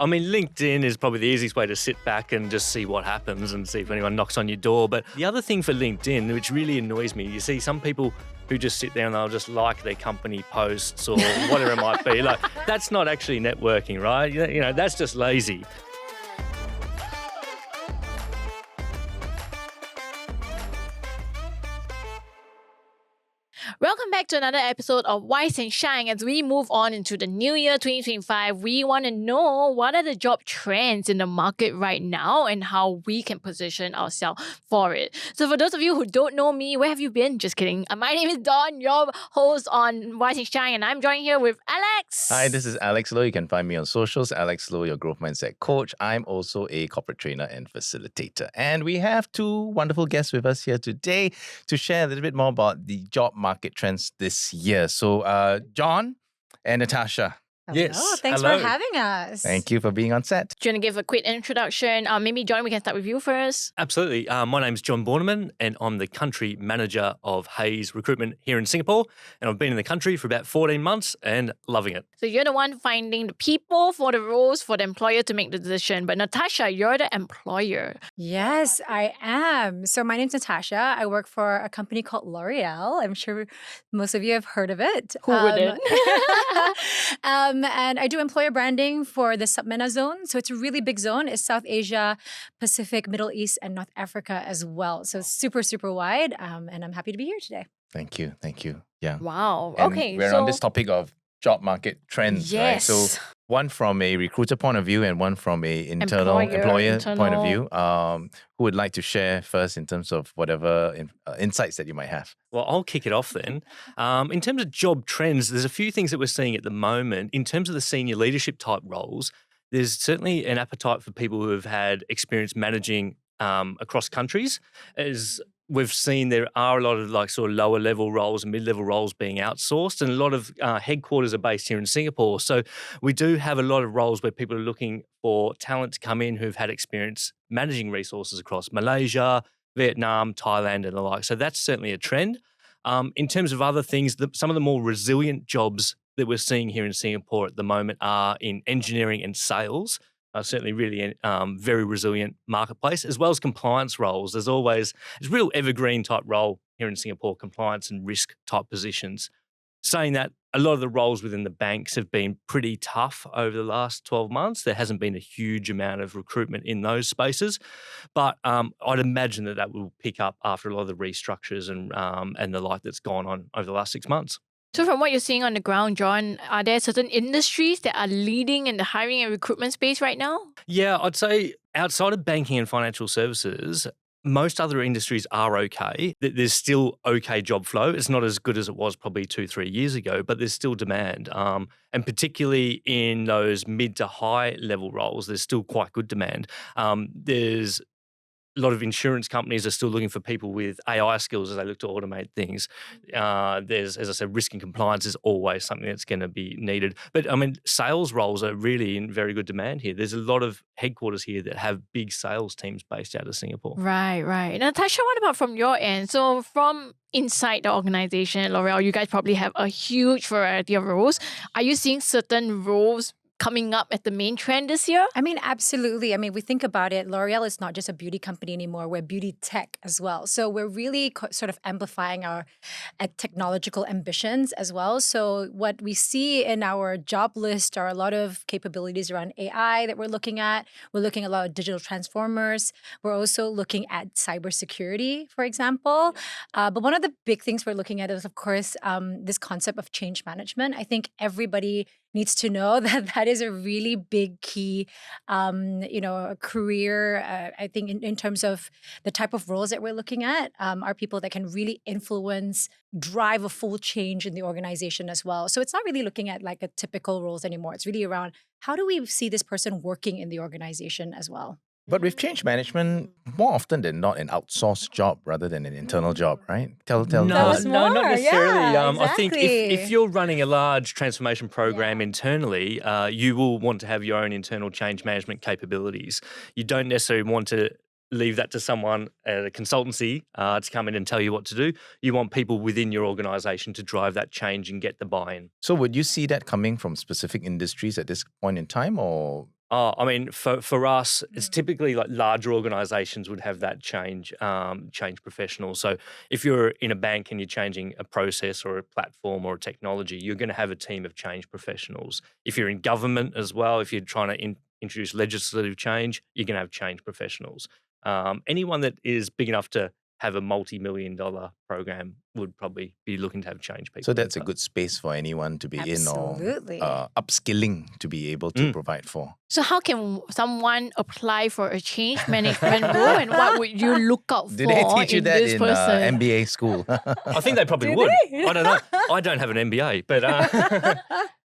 I mean, LinkedIn is probably the easiest way to sit back and just see what happens and see if anyone knocks on your door. But the other thing for LinkedIn, which really annoys me, you see some people who just sit there and they'll just like their company posts or whatever it might be. Like, that's not actually networking, right? You know, that's just lazy. Welcome back to another episode of Wise and Shine. As we move on into the new year 2025, we want to know what are the job trends in the market right now and how we can position ourselves for it. So for those of you who don't know me, where have you been? Just kidding. My name is Dawn, your host on Wise and Shine, and I'm joined here with Alex. Hi, this is Alex Low. You can find me on socials, Alex Low, your growth mindset coach. I'm also a corporate trainer and facilitator. And we have two wonderful guests with us here today to share a little bit more about the job market trends this year. So, John and Natasha. Hello. Yes. Thanks Hello. for having us. Thank you for being on set. Do you want to give a quick introduction? Maybe, John, we can start with you first. Absolutely. My name's John Borneman, and I'm the country manager of Hayes Recruitment here in Singapore. And I've been in the country for about 14 months and loving it. So you're the one finding the people for the roles for the employer to make the decision. But Natasha, you're the employer. Yes, I am. So my name's Natasha. I work for a company called L'Oreal. I'm sure most of you have heard of it. Who wouldn't? And I do employer branding for the SAPMENA zone. So it's a really big zone. It's South Asia, Pacific, Middle East, and North Africa as well. So it's super, super wide. And I'm happy to be here today. Thank you. Yeah. Wow. And Okay. we're so on this topic of job market trends, right? Yes. So one from a recruiter point of view and one from a employer point of view. Who would like to share first in terms of whatever insights that you might have? Well, I'll kick it off then. In terms of job trends, there's a few things that we're seeing at the moment. In terms of the senior leadership type roles, there's certainly an appetite for people who have had experience managing across countries. As we've seen, there are a lot of like sort of lower level roles and mid-level roles being outsourced, and a lot of headquarters are based here in Singapore. So we do have a lot of roles where people are looking for talent to come in who've had experience managing resources across Malaysia, Vietnam, Thailand, and the like. So that's certainly a trend. In terms of other things, some of the more resilient jobs that we're seeing here in Singapore at the moment are in engineering and sales. Certainly really very resilient marketplace, as well as compliance roles. It's real evergreen type role here in Singapore, compliance and risk type positions. Saying that, a lot of the roles within the banks have been pretty tough over the last 12 months. There hasn't been a huge amount of recruitment in those spaces, but I'd imagine that will pick up after a lot of the restructures and the like that's gone on over the last 6 months. So from what you're seeing on the ground, John, are there certain industries that are leading in the hiring and recruitment space right now? Yeah, I'd say outside of banking and financial services, most other industries are okay. There's still okay job flow. It's not as good as it was probably 2-3 years ago, but there's still demand. And particularly in those mid to high level roles, there's still quite good demand. There's a lot of insurance companies are still looking for people with AI skills as they look to automate things. There's, as I said, risk and compliance is always something that's going to be needed. But I mean, sales roles are really in very good demand here. There's a lot of headquarters here that have big sales teams based out of Singapore. Right. Natasha, what about from your end? So from inside the organization at L'Oreal, you guys probably have a huge variety of roles. Are you seeing certain roles coming up at the main trend this year? I mean, absolutely. I mean, we think about it. L'Oreal is not just a beauty company anymore. We're beauty tech as well. So we're really sort of amplifying our technological ambitions as well. So what we see in our job list are a lot of capabilities around AI that we're looking at. We're looking at a lot of digital transformers. We're also looking at cybersecurity, for example. But one of the big things we're looking at is, of course, this concept of change management. I think everybody needs to know that is a really big key, career. I think in terms of the type of roles that we're looking at are people that can really influence, drive a full change in the organization as well. So it's not really looking at like a typical roles anymore. It's really around how do we see this person working in the organization as well. But with change management, more often than not, an outsourced job rather than an internal job, right? Tell us No, not more. necessarily. Yeah, I think exactly. if you're running a large transformation program internally, you will want to have your own internal change management capabilities. You don't necessarily want to leave that to someone at a consultancy to come in and tell you what to do. You want people within your organization to drive that change and get the buy-in. So would you see that coming from specific industries at this point in time, or I mean, for us, it's typically like larger organisations would have that change professional. So if you're in a bank and you're changing a process or a platform or a technology, you're going to have a team of change professionals. If you're in government as well, if you're trying to introduce legislative change, you're going to have change professionals. Anyone that is big enough to have a multi-million-dollar program would probably be looking to have change people. So that's a good space for anyone to be Absolutely. in or upskilling to be able to provide for. So how can someone apply for a change management role, and what would you look out for Did they teach you in that this in person? MBA school? I think they probably would. I don't know. I don't have an MBA, but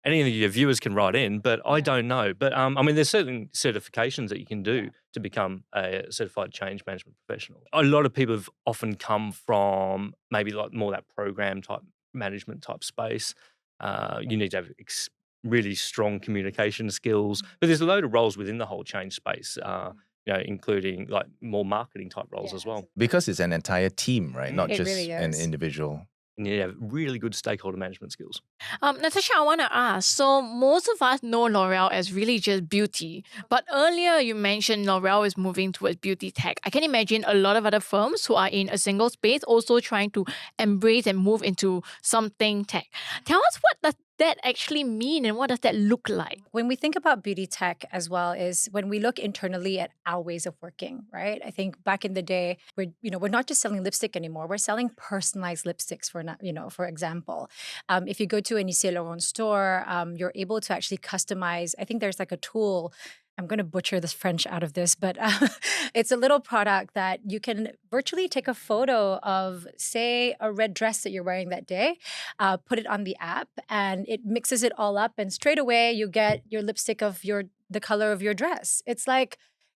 any of your viewers can write in, but I don't know. But I mean, there's certain certifications that you can do to become a certified change management professional. A lot of people have often come from maybe like more that program type management type space. You need to have really strong communication skills, but there's a load of roles within the whole change space. Including like more marketing type roles as well. Because it's an entire team, right? Not It just really an is. individual. And you have really good stakeholder management skills. Natasha, I want to ask. So most of us know L'Oreal as really just beauty, but earlier you mentioned L'Oreal is moving towards beauty tech. I can imagine a lot of other firms who are in a single space also trying to embrace and move into something tech. Tell us, what does that actually mean and what does that look like? When we think about beauty tech as well, is when we look internally at our ways of working, right? I think back in the day, we're not just selling lipstick anymore. We're selling personalized lipsticks for example. If you go to an Yves Saint Laurent store, you're able to actually customize. I think there's like a tool. I'm going to butcher this French out of this, but it's a little product that you can virtually take a photo of, say, a red dress that you're wearing that day, put it on the app, and it mixes it all up, and straight away you get your lipstick of the color of your dress.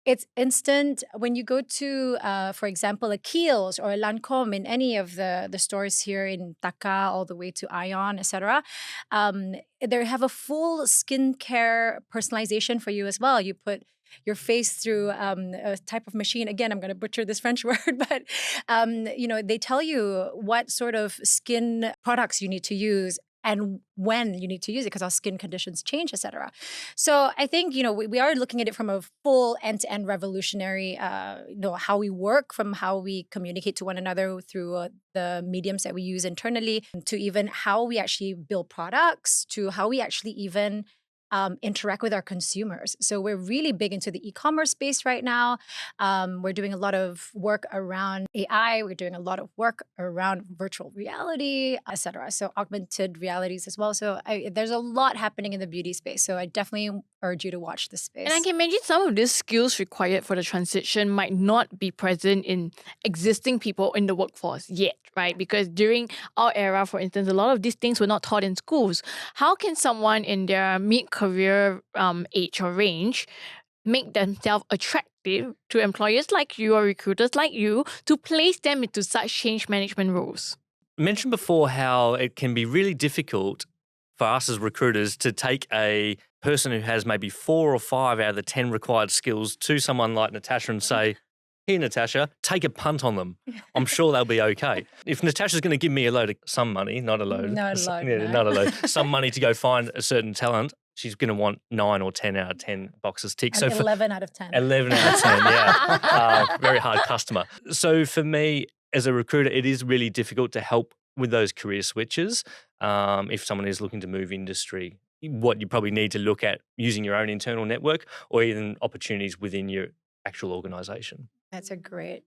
It's instant. When you go to, for example, a Kiehl's or a Lancome in any of the stores here in Taka, all the way to Ion, etc., they have a full skincare personalization for you as well. You put your face through a type of machine. Again, I'm going to butcher this French word, but they tell you what sort of skin products you need to use and when you need to use it, because our skin conditions change, etc. So I think, we are looking at it from a full end-to-end revolutionary, how we work, from how we communicate to one another through the mediums that we use internally, to even how we actually build products, to how we actually even interact with our consumers. So we're really big into the e-commerce space right now. We're doing a lot of work around AI. We're doing a lot of work around virtual reality, etc. So augmented realities as well. So there's a lot happening in the beauty space. So I definitely urge you to watch this space. And I can imagine some of these skills required for the transition might not be present in existing people in the workforce yet, right? Because during our era, for instance, a lot of these things were not taught in schools. How can someone in their mid-career age or range make themselves attractive to employers like you or recruiters like you to place them into such change management roles? I mentioned before how it can be really difficult for us as recruiters to take a person who has maybe 4 or 5 out of the 10 required skills to someone like Natasha and say, here, Natasha, take a punt on them. I'm sure they'll be okay. If Natasha's going to give me some money, not a load. Not a load, Yeah, no. not a load. Some money to go find a certain talent, she's going to want 9 or 10 out of 10 boxes ticked. And 11 out of 10. 11 out of 10, yeah. Very hard customer. So for me, as a recruiter, it is really difficult to help with those career switches. If someone is looking to move industry, what you probably need to look at using your own internal network or even opportunities within your actual organisation. That's a great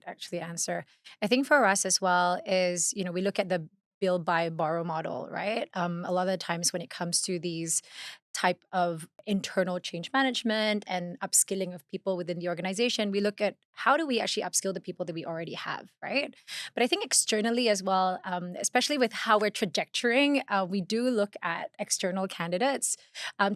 actually answer. I think for us as well is, we look at the build, buy, borrow model, right? A lot of the times when it comes to these type of internal change management and upskilling of people within the organization, we look at how do we actually upskill the people that we already have, right? But I think externally as well, especially with how we're trajectorying, we do look at external candidates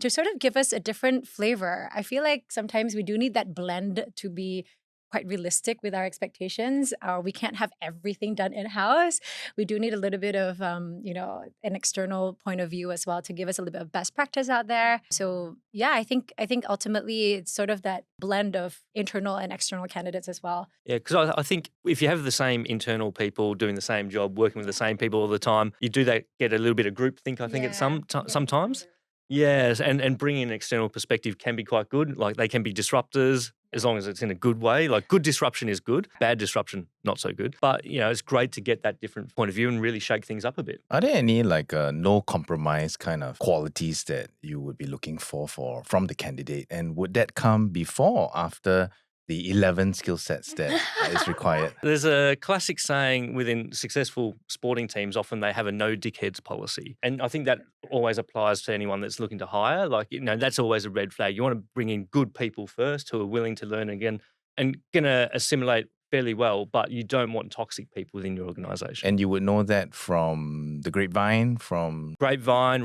to sort of give us a different flavor. I feel like sometimes we do need that blend to be quite realistic with our expectations. We can't have everything done in-house. We do need a little bit of, an external point of view as well to give us a little bit of best practice out there. So yeah, I think ultimately it's sort of that blend of internal and external candidates as well. Yeah, because I think if you have the same internal people doing the same job, working with the same people all the time, you do that get a little bit of groupthink, I think, at sometimes. Yes, and bringing an external perspective can be quite good. Like they can be disruptors as long as it's in a good way. Like good disruption is good, bad disruption not so good. But it's great to get that different point of view and really shake things up a bit. Are there any no compromise kind of qualities that you would be looking for from the candidate? And would that come before or after the 11 skill sets that is required? There's a classic saying within successful sporting teams, often they have a no dickheads policy. And I think that always applies to anyone that's looking to hire. Like, that's always a red flag. You want to bring in good people first who are willing to learn again and going to assimilate fairly well, but you don't want toxic people within your organization. And you would know that from the grapevine,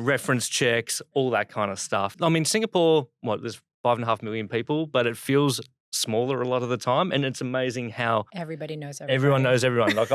reference checks, all that kind of stuff. I mean, Singapore, there's 5.5 million people, but it feels smaller a lot of the time, and it's amazing how everybody knows everybody. Everyone knows everyone. Like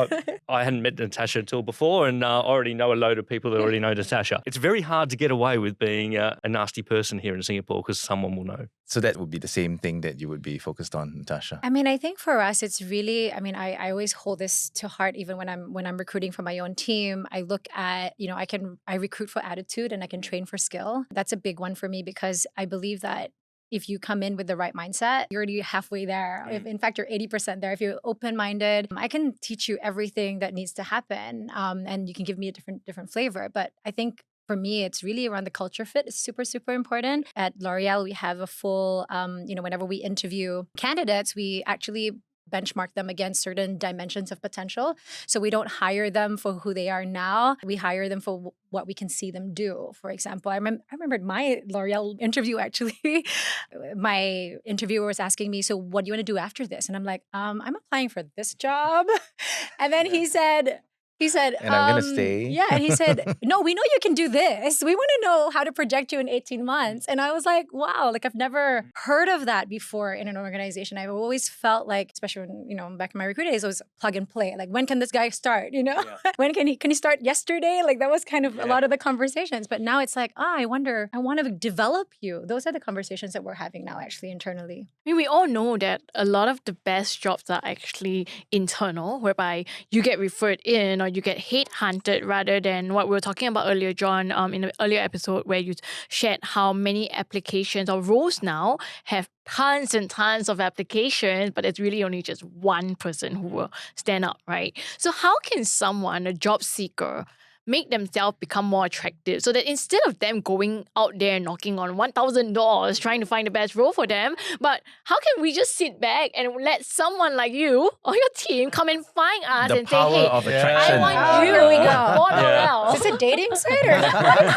I hadn't met Natasha at all before, and I already know a load of people that already know Natasha. It's very hard to get away with being a nasty person here in Singapore because someone will know. So that would be the same thing that you would be focused on, Natasha. I mean, I think for us, it's really. I mean, I always hold this to heart. Even when I'm recruiting for my own team, I look at I recruit for attitude and I can train for skill. That's a big one for me because I believe that if you come in with the right mindset, you're already halfway there. If, in fact, you're 80% there. If you're open-minded, I can teach you everything that needs to happen, and you can give me a different flavor. But I think for me, it's really around the culture fit. It's super, super important. At L'Oreal, we have a full, whenever we interview candidates, we actually benchmark them against certain dimensions of potential. So we don't hire them for who they are now. We hire them for what we can see them do. For example, I remembered my L'Oreal interview actually. My interviewer was asking me, so what do you want to do after this? And I'm like, I'm applying for this job. And then he said, and I'm going to stay. Yeah. And he said, no, we know you can do this. We want to know how to project you in 18 months. And I was like, wow, like I've never heard of that before in an organization. I've always felt like, especially when, back in my recruiting days, it was plug and play. Like, when can this guy start? Yeah. When can he start yesterday? Like that was kind of a lot of the conversations. But now it's like, I want to develop you. Those are the conversations that we're having now actually internally. I mean, we all know that a lot of the best jobs are actually internal, whereby you get referred in or you get headhunted rather than what we were talking about earlier, John, in the earlier episode where you shared how many applications or roles now have tons and tons of applications, but it's really only just one person who will stand up, right? So how can someone, a job seeker, make themselves become more attractive so that instead of them going out there knocking on 1,000 doors trying to find the best role for them, but how can we just sit back and let someone like you or your team come and find us The and say, power hey, of attraction. I want you. Here we go. Born L'Oreal. Is this a dating site or what is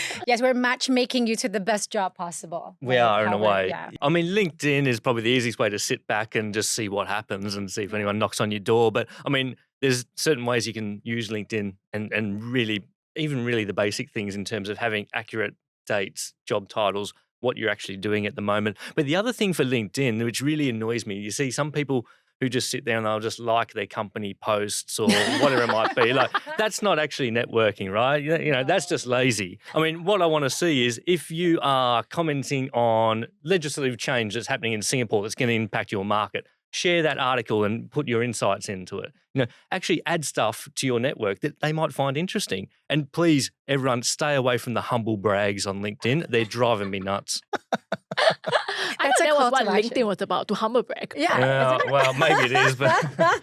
this? Yes, we're matchmaking you to the best job possible. We are in a way. Yeah. I mean, LinkedIn is probably the easiest way to sit back and just see what happens and see if anyone knocks on your door. But I mean, there's certain ways you can use LinkedIn and really the basic things in terms of having accurate dates, job titles, what you're actually doing at the moment. But the other thing for LinkedIn, which really annoys me, you see some people who just sit there and they'll just like their company posts or whatever it might be. Like, that's not actually networking, right? That's just lazy. I mean, what I want to see is if you are commenting on legislative change that's happening in Singapore that's going to impact your market, share that article and put your insights into it. Actually add stuff to your network that they might find interesting. And please, everyone, stay away from the humble brags on LinkedIn. They're driving me nuts. I thought that was what LinkedIn was about, to humble brag. Yeah. Well, maybe it is, but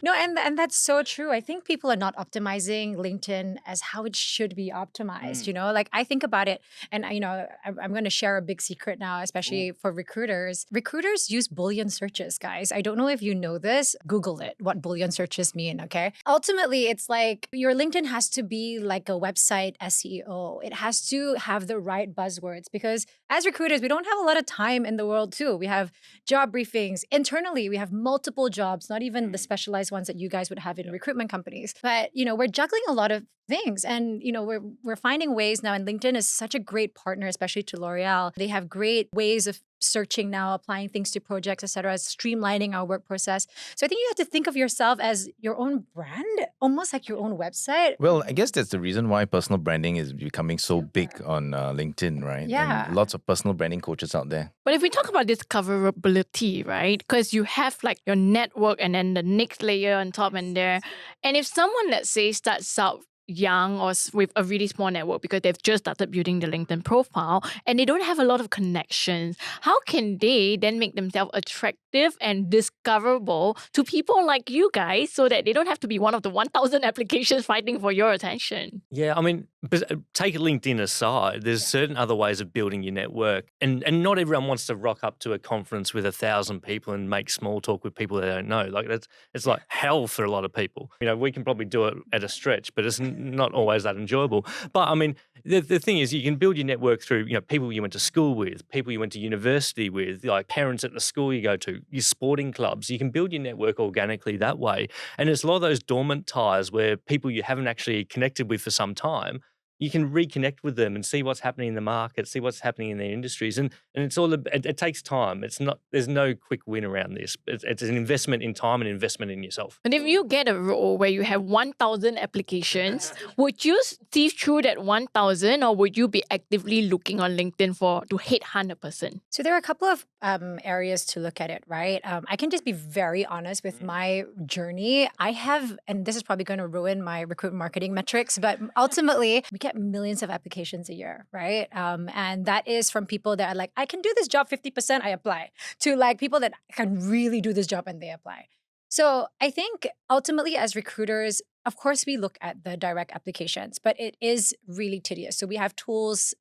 no, and that's so true. I think people are not optimizing LinkedIn as how it should be optimized. Like I think about it, and I'm going to share a big secret now, especially for recruiters. Recruiters use Boolean searches, guys. I don't know if you know this. Google it. What Boolean searches mean? Okay. Ultimately, it's like your LinkedIn has to be like a website SEO. It has to have the right buzzwords because as recruiters, we don't have a lot of time in the world too. We have job briefings. Internally, we have multiple jobs, not even the specialized ones that you guys would have in recruitment companies. But, we're juggling a lot of things. And, we're finding ways now, and LinkedIn is such a great partner, especially to L'Oreal. They have great ways of searching now, applying things to projects, etc., streamlining our work process. So I think you have to think of yourself as your own brand, almost like your own website. Well, I guess that's the reason why personal branding is becoming so big on LinkedIn, right? Yeah. And lots of personal branding coaches out there. But if we talk about discoverability, right? Because you have like your network and then the next layer on top and there. And if someone, let's say, starts out young or with a really small network because they've just started building their LinkedIn profile and they don't have a lot of connections, how can they then make themselves attractive and discoverable to people like you guys so that they don't have to be one of the 1,000 applications fighting for your attention? Yeah, I mean, but take LinkedIn aside, there's certain other ways of building your network. And not everyone wants to rock up to a conference with 1,000 people and make small talk with people they don't know. Like it's like hell for a lot of people. You know, we can probably do it at a stretch, but it's not always that enjoyable. But I mean, the thing is, you can build your network through, you know, people you went to school with, people you went to university with, like parents at the school you go to, your sporting clubs. You can build your network organically that way. And it's a lot of those dormant ties where people you haven't actually connected with for some time, you can reconnect with them and see what's happening in the market, see what's happening in their industries. And it's all, it takes time. There's no quick win around this. It's an investment in time and investment in yourself. And if you get a role where you have 1,000 applications, would you sift through that 1,000 or would you be actively looking on LinkedIn to headhunt a person? So there are a couple of areas to look at it, right? I can just be very honest with my journey. I have, and this is probably going to ruin my recruitment marketing metrics, but ultimately we get millions of applications a year, right? And that is from people that are like, I can do this job 50%, I apply, to like people that can really do this job and they apply. So I think ultimately as recruiters, of course, we look at the direct applications, but it is really tedious. So we have tools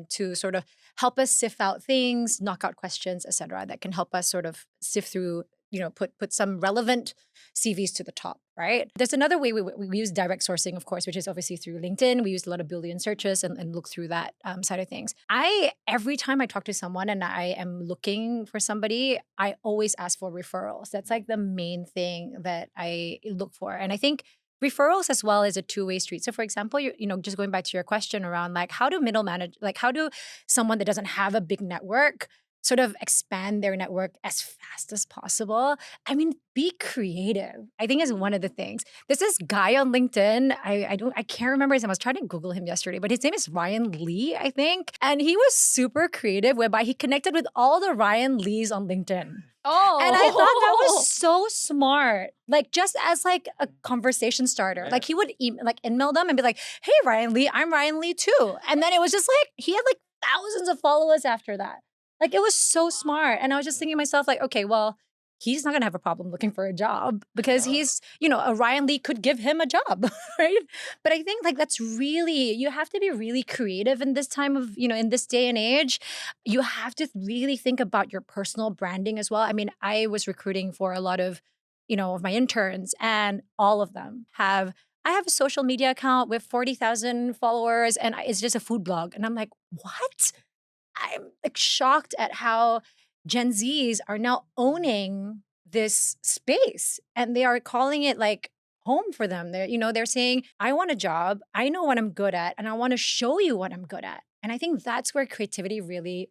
to sort of help us sift out things, knock out questions, etc., that can help us sort of sift through, you know, put some relevant CVs to the top, right? There's another way we use direct sourcing, of course, which is obviously through LinkedIn. We use a lot of Boolean searches and look through that side of things. Every time I talk to someone and I am looking for somebody, I always ask for referrals. That's like the main thing that I look for. And I think referrals as well is a two-way street. So for example, you know, just going back to your question around like how do how do someone that doesn't have a big network sort of expand their network as fast as possible? I mean, be creative, I think, is one of the things. There's this guy on LinkedIn. I can't remember his name. I was trying to Google him yesterday, but his name is Ryan Lee, I think. And he was super creative, whereby he connected with all the Ryan Lees on LinkedIn. Oh. And I thought that was so smart. Like just as like a conversation starter. Like he would email them and be like, hey, Ryan Lee, I'm Ryan Lee too. And then it was just like, he had like thousands of followers after that. Like it was so smart. And I was just thinking to myself like, okay, well, he's not going to have a problem looking for a job because he's, you know, a Ryan Lee could give him a job, right? But I think like that's really, you have to be really creative in this time of, you know, in this day and age. You have to really think about your personal branding as well. I mean, I was recruiting for a lot of, you know, of my interns and all of them I have a social media account with 40,000 followers and it's just a food blog. And I'm like, what? I'm like shocked at how Gen Zs are now owning this space and they are calling it like home for them. They're saying, I want a job. I know what I'm good at and I want to show you what I'm good at. And I think that's where creativity really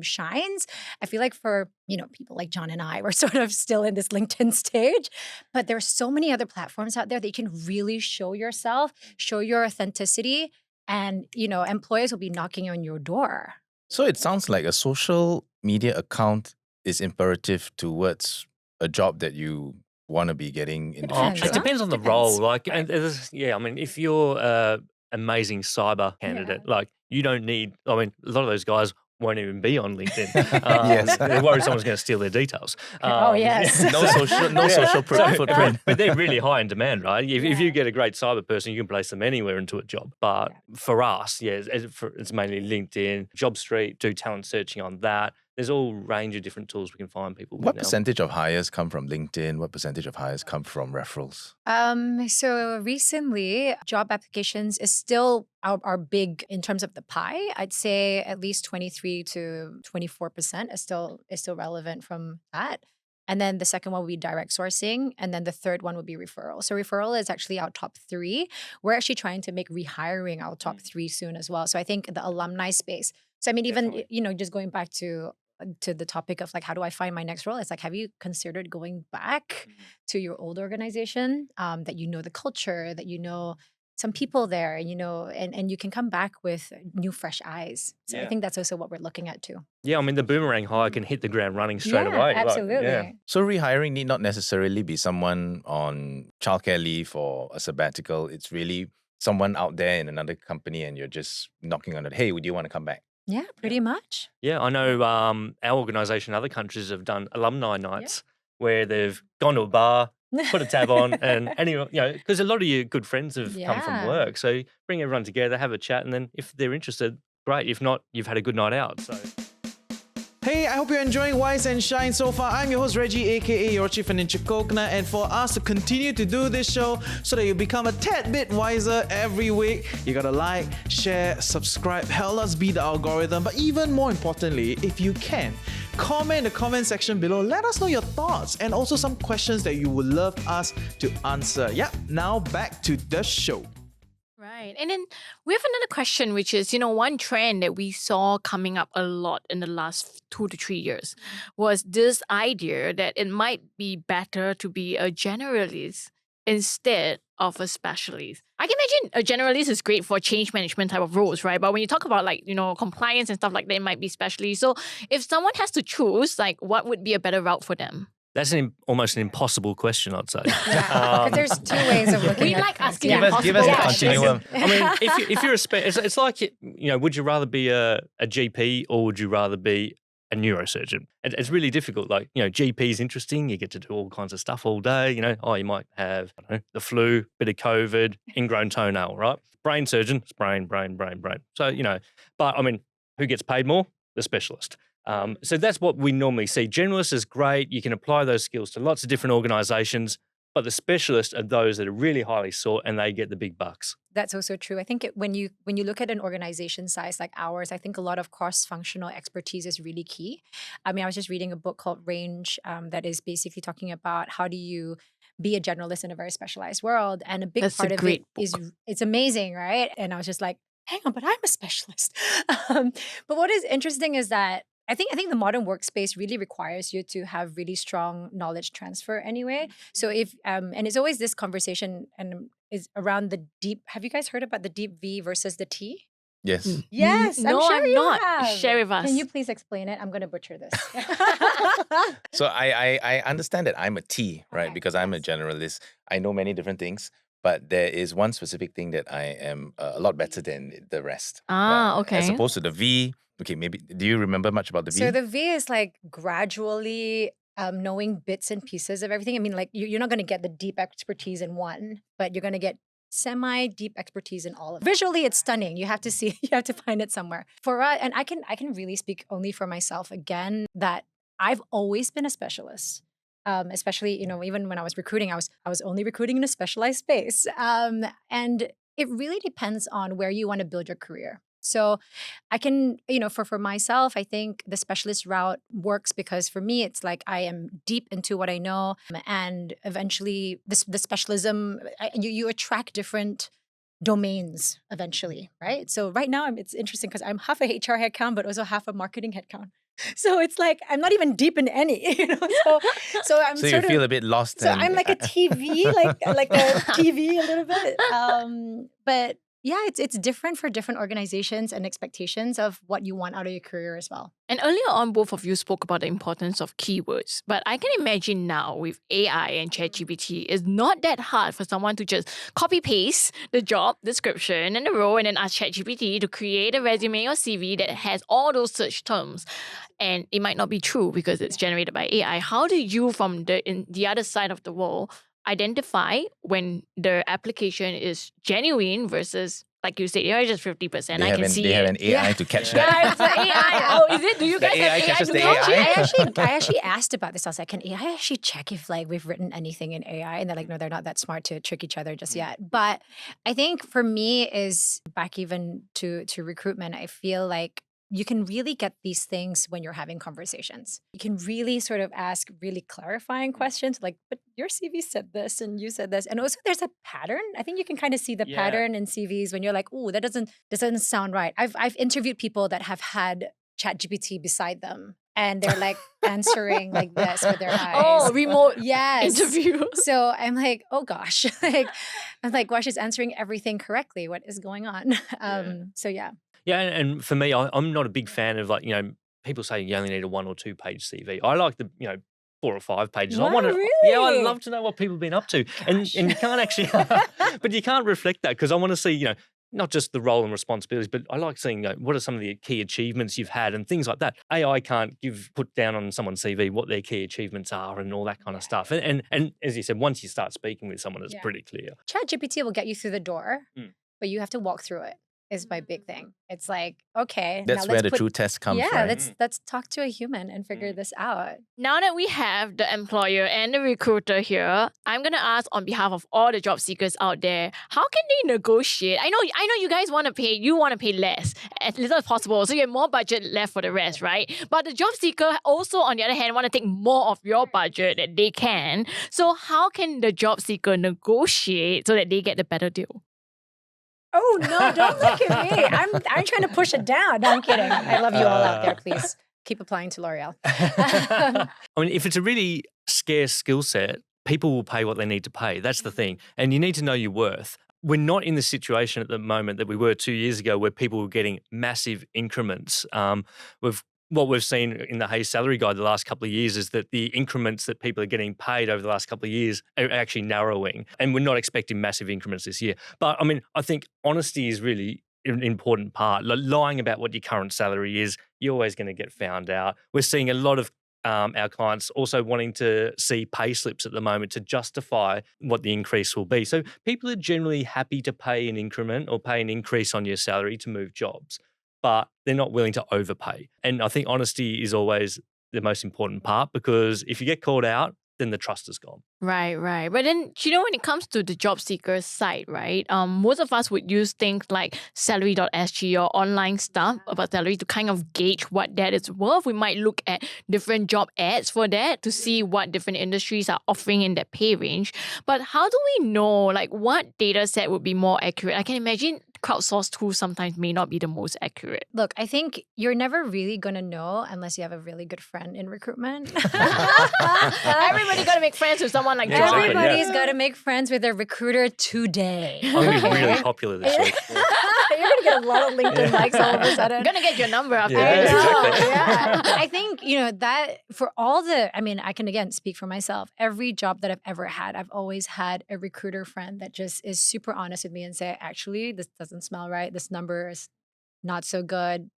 shines. I feel like for, you know, people like John and I, we're sort of still in this LinkedIn stage, but there's so many other platforms out there that you can really show yourself, show your authenticity, and, you know, employers will be knocking on your door. So it sounds like a social media account is imperative towards a job that you want to be getting in the Depends, future. It depends on the role. Like, and I mean, if you're an amazing cyber candidate, like you don't need, I mean, a lot of those guys won't even be on LinkedIn. Yes. They're worried someone's going to steal their details. Oh, yes. No social footprint. But they're really high in demand, right? If you get a great cyber person, you can place them anywhere into a job. But for us, it's mainly LinkedIn, JobStreet, do talent searching on that. There's all range of different tools we can find people with What now. percentage of hires come from LinkedIn? What percentage of hires come from referrals? So recently, job applications is still our big in terms of the pie. I'd say at least 23 to 24% is still relevant from that. And then the second one would be direct sourcing. And then the third one would be referral. So referral is actually our top three. We're actually trying to make rehiring our top three soon as well. So I think the alumni space. So I mean, even, Definitely. you know, just going back to the topic of like, how do I find my next role? It's like, have you considered going back to your old organization that you know the culture, that you know some people there, and you know, and you can come back with new, fresh eyes. So I think that's also what we're looking at too. Yeah, I mean, the boomerang hire can hit the ground running straight Yeah, away. absolutely. So rehiring need not necessarily be someone on childcare leave or a sabbatical. It's really someone out there in another company and you're just knocking on it, hey, would you want to come back? Yeah, pretty much. Yeah, I know our organisation, other countries have done alumni nights where they've gone to a bar, put a tab on, and anyone, because a lot of your good friends have come from Yeah. work. So bring everyone together, have a chat, and then if they're interested, great. If not, you've had a good night out. So. Hey, I hope you're enjoying Wise and Shine so far. I'm your host Reggie, aka your Chief Financial Coconut, and for us to continue to do this show so that you become a tad bit wiser every week, you gotta like, share, subscribe, help us beat the algorithm. But even more importantly, if you can, comment in the comment section below. Let us know your thoughts and also some questions that you would love us to answer. Yep, now back to the show. Right. And then we have another question, which is, one trend that we saw coming up a lot in the last 2 to 3 years was this idea that it might be better to be a generalist instead of a specialist. I can imagine a generalist is great for change management type of roles, right? But when you talk about compliance and stuff like that, it might be specialist. So if someone has to choose, what would be a better route for them? That's almost an impossible question, I'd say. Yeah, because there's two ways of looking We at like things. asking Give us the impossible continuum. I mean, if you're it's like, would you rather be a GP or would you rather be a neurosurgeon? It's really difficult. GP is interesting. You get to do all kinds of stuff all day. You might have the flu, bit of COVID, ingrown toenail, right? Brain surgeon, it's brain. So, but I mean, who gets paid more? The specialist. So that's what we normally see. Generalist is great. You can apply those skills to lots of different organizations, but the specialists are those that are really highly sought and they get the big bucks. That's also true. I think when you look at an organization size like ours, I think a lot of cross-functional expertise is really key. I mean, I was just reading a book called Range that is basically talking about how do you be a generalist in a very specialized world. And a big That's part a of great it is it's amazing, right? And I was just like, hang on, but I'm a specialist. But what is interesting is that I think the modern workspace really requires you to have really strong knowledge transfer anyway. So if and it's always this conversation and is around the deep. Have you guys heard about the deep V versus the T? Yes. Yes, No, I'm sure I'm you not. have. Share with us. Can you please explain it? I'm going to butcher this. So I understand that I'm a T, right? Okay, Because I'm a yes. generalist. I know many different things, but there is one specific thing that I am a lot better than the rest. Ah, As okay. opposed to the V. Okay, maybe do you remember much about the V? So the V is like gradually knowing bits and pieces of everything. I mean, like you're not going to get the deep expertise in one, but you're going to get semi-deep expertise in all of it. Visually, it's stunning. You have to see, you have to find it somewhere. For us, and I can really speak only for myself again, that I've always been a specialist. Especially, even when I was recruiting, I was only recruiting in a specialized space. And it really depends on where you want to build your career. So I can, for myself, I think the specialist route works because for me, it's like I am deep into what I know. And eventually the specialism, you attract different domains eventually, right? So right now it's interesting because I'm half a HR headcount, but also half a marketing headcount. So it's like I'm not even deep in any, So I'm So you sort of feel a bit lost. so and I'm like a TV, like a TV a little bit. But yeah, it's different for different organizations and expectations of what you want out of your career as well. And earlier on, both of you spoke about the importance of keywords. But I can imagine now with AI and ChatGPT, it's not that hard for someone to just copy-paste the job description and the role and then ask ChatGPT to create a resume or CV that has all those search terms. And it might not be true because it's generated by AI. How do you, from the other side of the wall, identify when the application is genuine versus, like you said, you're just 50%. they I have can an, see they have it. an AI to catch that. Yeah, it's the AI. Oh, is it? Do you The guys AI have AI catches to the catch AI? it? I actually asked about this. I was like, can AI actually check if we've written anything in AI? And they're like, no, they're not that smart to trick each other just yet. But I think for me is back even to recruitment, I feel like you can really get these things when you're having conversations. You can really sort of ask really clarifying questions like, but your CV said this and you said this. And also there's a pattern. I think you can kind of see the pattern in CVs when you're like, oh, that doesn't sound right. I've interviewed people that have had ChatGPT beside them and they're like answering like this with their eyes. Oh, remote Yes. interview. So I'm like, oh gosh. I'm like, well, she's answering everything correctly. What is going on? So yeah. Yeah, and for me, I'm not a big fan of people say you only need a 1 or 2 page CV. I like the 4 or 5 pages. Wow, I want to, really? yeah, I'd love to know what people have been up to. And you can't actually, but you can't reflect that because I want to see, not just the role and responsibilities, but I like seeing what are some of the key achievements you've had and things like that. AI can't put down on someone's CV what their key achievements are and all that kind of stuff. And as you said, once you start speaking with someone, it's pretty clear. ChatGPT will get you through the door, but you have to walk through it. Is my big thing. It's like, okay, That's now where let's the true test comes, yeah, right? let's talk to a human and figure this out. Now that we have the employer and the recruiter here, I'm gonna ask on behalf of all the job seekers out there, how can they negotiate? I know you guys want to pay less, as little as possible, so you have more budget left for the rest, right? But the job seeker also, on the other hand, want to take more of your budget that they can. So how can the job seeker negotiate so that they get the better deal? Oh no, don't look at me. I'm trying to push it down. No, I'm kidding. I love you all out there. Please keep applying to L'Oreal. I mean, if it's a really scarce skill set, people will pay what they need to pay. That's the thing. And you need to know your worth. We're not in the situation at the moment that we were 2 years ago where people were getting massive increments. What we've seen in the Hayes salary guide the last couple of years is that the increments that people are getting paid over the last couple of years are actually narrowing. And we're not expecting massive increments this year. But I mean, I think honesty is really an important part. Lying about what your current salary is, you're always going to get found out. We're seeing a lot of our clients also wanting to see pay slips at the moment to justify what the increase will be. So people are generally happy to pay an increment or pay an increase on your salary to move jobs, but they're not willing to overpay. And I think honesty is always the most important part, because if you get called out, then the trust is gone. Right. But then, when it comes to the job seeker side, right, most of us would use things like salary.sg or online stuff about salary to kind of gauge what that is worth. We might look at different job ads for that to see what different industries are offering in that pay range. But how do we know, what data set would be more accurate? I can imagine crowdsourced tools sometimes may not be the most accurate. Look, I think you're never really going to know unless you have a really good friend in recruitment. Everybody got to make friends with someone like Yeah, John. exactly. Everybody's got to make friends with their recruiter today. I'm going to be really popular this week. You're going to get a lot of LinkedIn likes all of a sudden. I'm gonna get your number after Yeah, this. exactly. Yeah. I think, that for all I can again speak for myself. Every job that I've ever had, I've always had a recruiter friend that just is super honest with me and say, actually, this doesn't smell right. This number is not so good,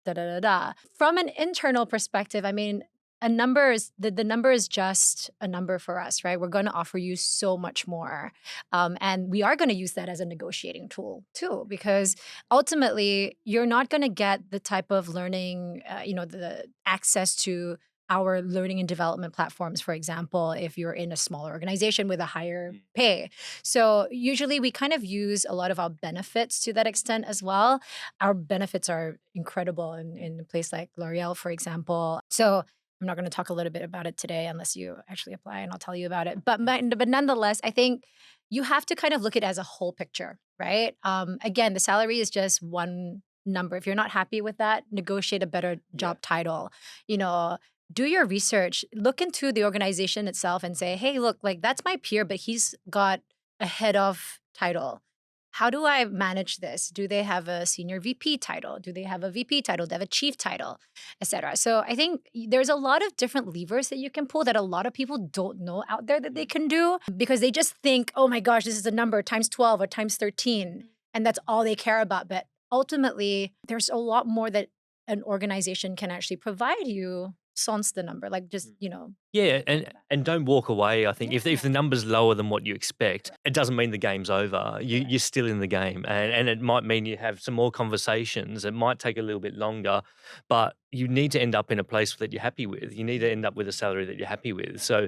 From an internal perspective, a number is the number is just a number for us, right? We're going to offer you so much more. And we are going to use that as a negotiating tool too, because ultimately you're not going to get the type of learning, the access to our learning and development platforms, for example, if you're in a smaller organization with a higher pay. So usually we kind of use a lot of our benefits to that extent as well. Our benefits are incredible in a place like L'Oreal, for example. So I'm not going to talk a little bit about it today unless you actually apply, and I'll tell you about it. But nonetheless, I think you have to kind of look at it as a whole picture, right? Again, the salary is just one number. If you're not happy with that, negotiate a better job title. Do your research, look into the organization itself and say, hey, look, that's my peer, but he's got a head of title. How do I manage this? Do they have a senior VP title? Do they have a VP title? Do they have a chief title, etc.? So I think there's a lot of different levers that you can pull that a lot of people don't know out there that they can do, because they just think, oh my gosh, this is a number times 12 or times 13. And that's all they care about. But ultimately, there's a lot more that an organization can actually provide you sans the number, Yeah, and don't walk away. I think if the number's lower than what you expect, it doesn't mean the game's over. You're still in the game, and it might mean you have some more conversations. It might take a little bit longer, but you need to end up in a place that you're happy with. You need to end up with a salary that you're happy with. So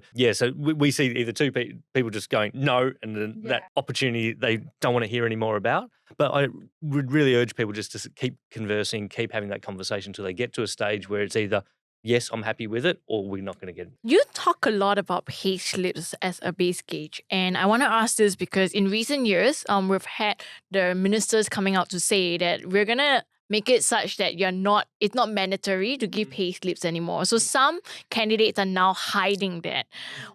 we see either two people just going no, and then that opportunity they don't want to hear any more about. But I would really urge people just to keep conversing, keep having that conversation until they get to a stage where it's either yes, I'm happy with it, or we're not going to get it. You talk a lot about pay slips as a base gauge. And I want to ask this because in recent years, we've had the ministers coming out to say that we're going to make it such that it's not mandatory to give pay slips anymore. So some candidates are now hiding that.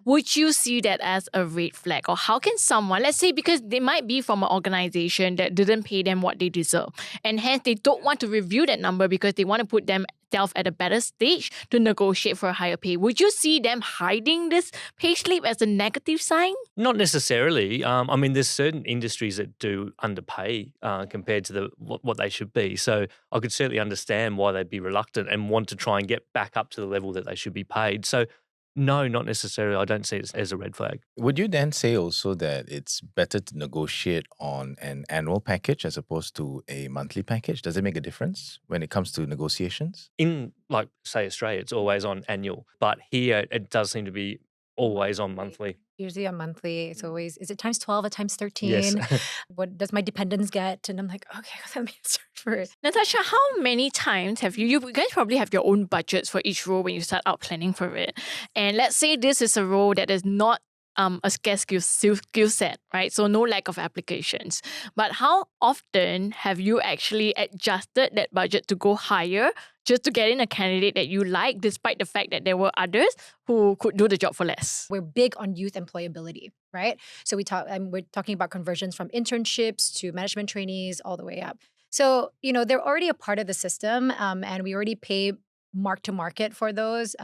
Would you see that as a red flag? Or how can someone, let's say because they might be from an organization that didn't pay them what they deserve, and hence they don't want to review that number because they want to put them themselves at a better stage to negotiate for a higher pay. Would you see them hiding this pay slip as a negative sign? Not necessarily. I mean, there's certain industries that do underpay compared to what they should be. So I could certainly understand why they'd be reluctant and want to try and get back up to the level that they should be paid. So no, not necessarily. I don't see it as a red flag. Would you then say also that it's better to negotiate on an annual package as opposed to a monthly package? Does it make a difference when it comes to negotiations? In, like, say, Australia, it's always on annual, but here it does seem to be always on monthly. Usually a monthly, it's always, is it times 12 or times 13? Yes. What does my dependents get? And I'm like, okay, let me search for it. Natasha, how many times have you guys probably have your own budgets for each role when you start out planning for it. And let's say this is a role that is not a scarce skill set, right? So no lack of applications. But how often have you actually adjusted that budget to go higher just to get in a candidate that you like, despite the fact that there were others who could do the job for less? We're big on youth employability, right? So we're talking about conversions from internships to management trainees all the way up. So, they're already a part of the system, and we already pay mark to market for those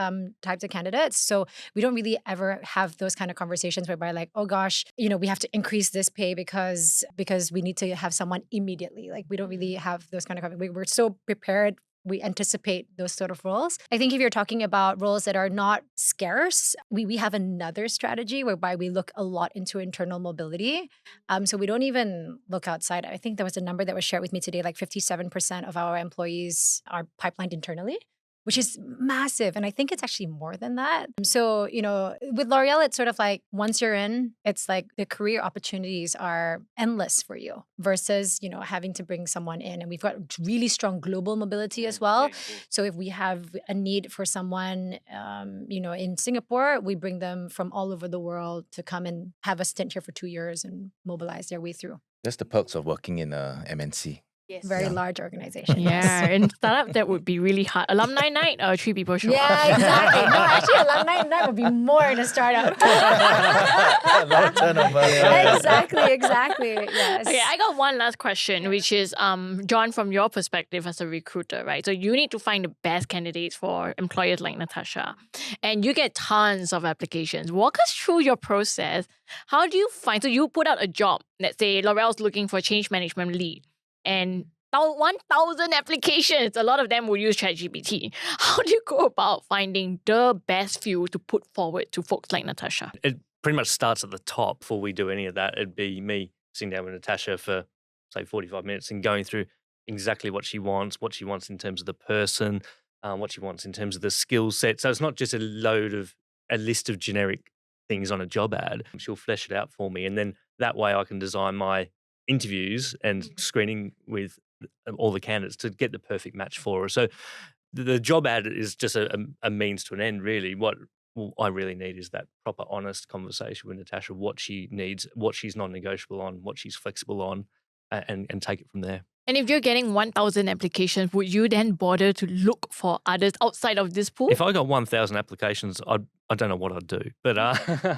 types of candidates. So we don't really ever have those kind of conversations whereby like, oh gosh, we have to increase this pay because we need to have someone immediately. Like we don't really have those kind of we're so prepared. We anticipate those sort of roles. I think if you're talking about roles that are not scarce, we have another strategy whereby we look a lot into internal mobility. So we don't even look outside. I think there was a number that was shared with me today, like 57% of our employees are pipelined internally, which is massive. And I think it's actually more than that. So, with L'Oreal, it's sort of like once you're in, it's like the career opportunities are endless for you versus, having to bring someone in. And we've got really strong global mobility as well. So if we have a need for someone, in Singapore, we bring them from all over the world to come and have a stint here for 2 years and mobilize their way through. That's the perks of working in a MNC. Yes. Very large organization. Yeah, in startup that would be really hard. Alumni night, 3 people show up. Yeah, exactly. No, actually, alumni night would be more in a startup. A lot of turnover. Exactly. Yes. Okay, I got one last question, which is, John, from your perspective as a recruiter, right? So you need to find the best candidates for employers like Natasha, and you get tons of applications. Walk us through your process. How do you find? So you put out a job. Let's say L'Oreal's looking for a change management lead, and 1,000 applications. A lot of them will use ChatGPT. How do you go about finding the best few to put forward to folks like Natasha? It pretty much starts at the top before we do any of that. It'd be me sitting down with Natasha for, say, 45 minutes and going through exactly what she wants in terms of the person, what she wants in terms of the skill set. So it's not just a list of generic things on a job ad. She'll flesh it out for me. And then that way I can design my interviews and screening with all the candidates to get the perfect match for her. So the job ad is just a means to an end, really. What I really need is that proper, honest conversation with Natasha, what she needs, what she's non-negotiable on, what she's flexible on, and take it from there. And if you're getting 1,000 applications, would you then bother to look for others outside of this pool? If I got 1,000 applications, I don't know what I'd do. But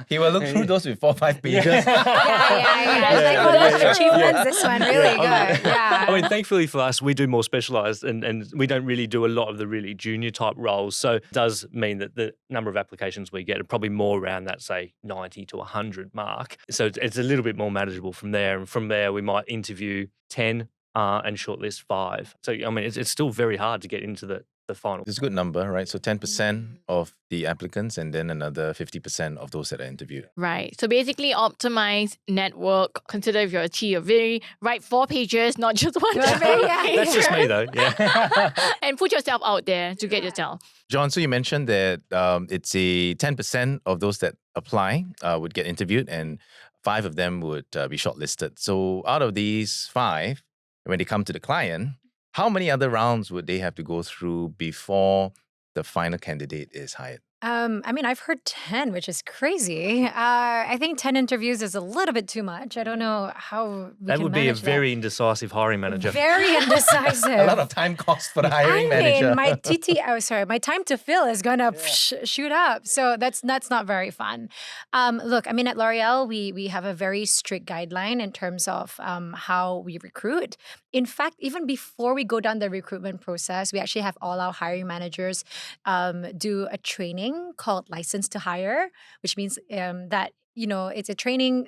He will look through those with 4 or 5 pages. Yeah. It's like, oh, those achievements, this one, really good. Yeah. I mean, thankfully for us, we do more specialised and we don't really do a lot of the really junior type roles. So it does mean that the number of applications we get are probably more around that, say, 90 to 100 mark. So it's a little bit more manageable from there. And from there, we might interview 10 and shortlist 5. So, I mean, it's still very hard to get into the final. It's a good number, right? So 10% of the applicants and then another 50% of those that are interviewed. Right. So basically optimize, network, consider if you're a T, you're very, write 4 pages, not just one. That's just me though, yeah. And put yourself out there to get yourself. John, so you mentioned that it's a 10% of those that apply would get interviewed and 5 of them would be shortlisted. So out of these 5, when they come to the client, how many other rounds would they have to go through before the final candidate is hired? I mean, I've heard 10, which is crazy. I think 10 interviews is a little bit too much. I don't know how we That can would be a manage that. very indecisive hiring manager. Very indecisive. A lot of time cost for the hiring manager. my my time to fill is gonna shoot up. So that's not very fun. Look, I mean, at L'Oreal, we have a very strict guideline in terms of how we recruit. In fact, even before we go down the recruitment process, we actually have all our hiring managers do a training called License to Hire, which means that it's a training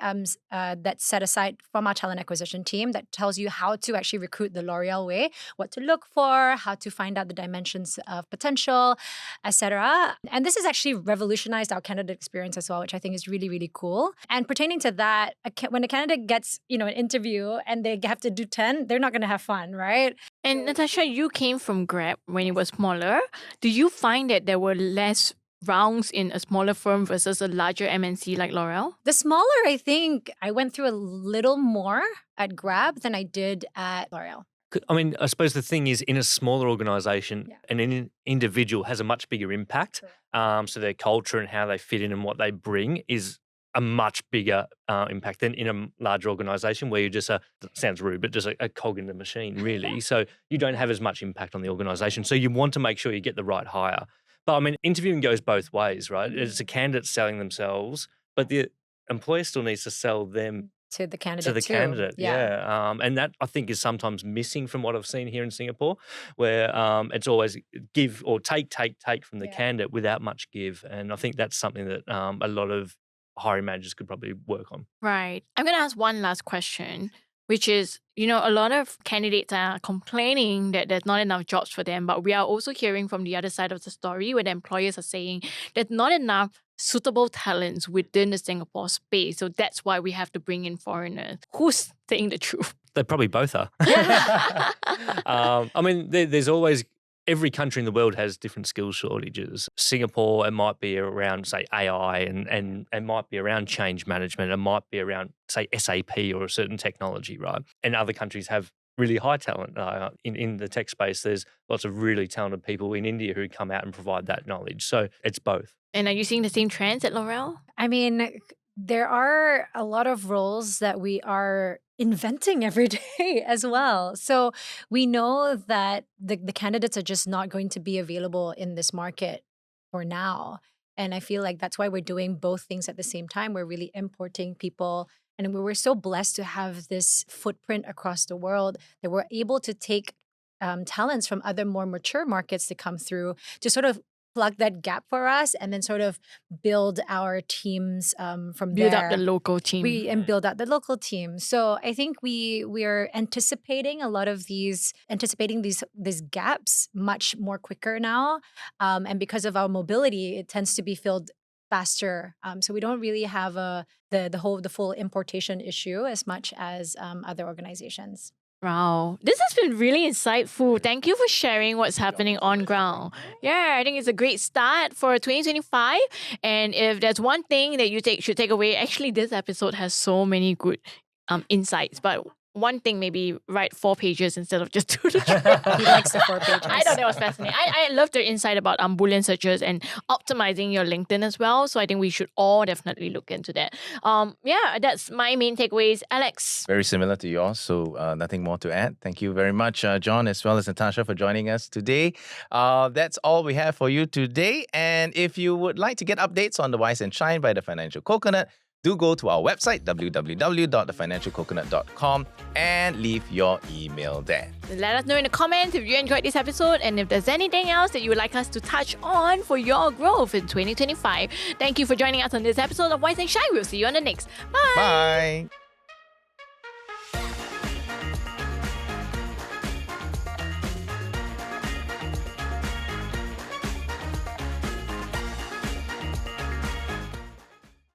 that's set aside from our talent acquisition team that tells you how to actually recruit the L'Oreal way, what to look for, how to find out the dimensions of potential, etc. And this has actually revolutionized our candidate experience as well, which I think is really, really cool. And pertaining to that, when a candidate gets an interview and they have to do 10, they're not going to have fun, right? And Natasha, you came from Grab when it was smaller. Do you find that there were less rounds in a smaller firm versus a larger MNC like L'Oreal? The smaller, I think I went through a little more at Grab than I did at L'Oreal. I mean, I suppose the thing is, in a smaller organisation, an individual has a much bigger impact. So their culture and how they fit in and what they bring is a much bigger impact than in a larger organisation where you're just sounds rude, but just a cog in the machine, really. So you don't have as much impact on the organisation. So you want to make sure you get the right hire. But I mean, interviewing goes both ways, right? It's a candidate selling themselves, but the employer still needs to sell them to the candidate. To the candidate, yeah. And that, I think, is sometimes missing from what I've seen here in Singapore, where it's always give or take from the candidate without much give. And I think that's something that a lot of hiring managers could probably work on. Right. I'm going to ask one last question, which is, a lot of candidates are complaining that there's not enough jobs for them, but we are also hearing from the other side of the story where the employers are saying there's not enough suitable talents within the Singapore space. So that's why we have to bring in foreigners. Who's saying the truth? They probably both are. I mean, there's always... Every country in the world has different skill shortages. Singapore, it might be around, say, AI and might be around change management. It might be around, say, SAP or a certain technology, right? And other countries have really high talent. In the tech space, there's lots of really talented people in India who come out and provide that knowledge. So it's both. And are you seeing the same trends at L'Oreal? I mean, there are a lot of roles that we are inventing every day as well. So we know that the candidates are just not going to be available in this market for now. And I feel like that's why we're doing both things at the same time. We're really importing people. And we were so blessed to have this footprint across the world that we're able to take talents from other more mature markets to come through to sort of plug that gap for us and then sort of build our teams from there. Build up the local team. Build out the local team. So I think we're anticipating a lot of these gaps much more quicker now. And because of our mobility, it tends to be filled faster. So we don't really have the full importation issue as much as other organizations. Wow. This has been really insightful. Thank you for sharing what's happening on ground. Yeah, I think it's a great start for 2025. And if there's one thing that you should take away, actually this episode has so many good insights. But one thing, maybe write 4 pages instead of just 2 to 3. He likes the 4 pages. I thought that was fascinating. I love the insight about Boolean searches and optimizing your LinkedIn as well. So I think we should all definitely look into that. That's my main takeaways. Alex? Very similar to yours, so nothing more to add. Thank you very much, John, as well as Natasha, for joining us today. That's all we have for you today. And if you would like to get updates on the Wise and Shine by The Financial Coconut, do go to our website, www.thefinancialcoconut.com, and leave your email there. Let us know in the comments if you enjoyed this episode and if there's anything else that you would like us to touch on for your growth in 2025. Thank you for joining us on this episode of Wise and Shine. We'll see you on the next. Bye! Bye!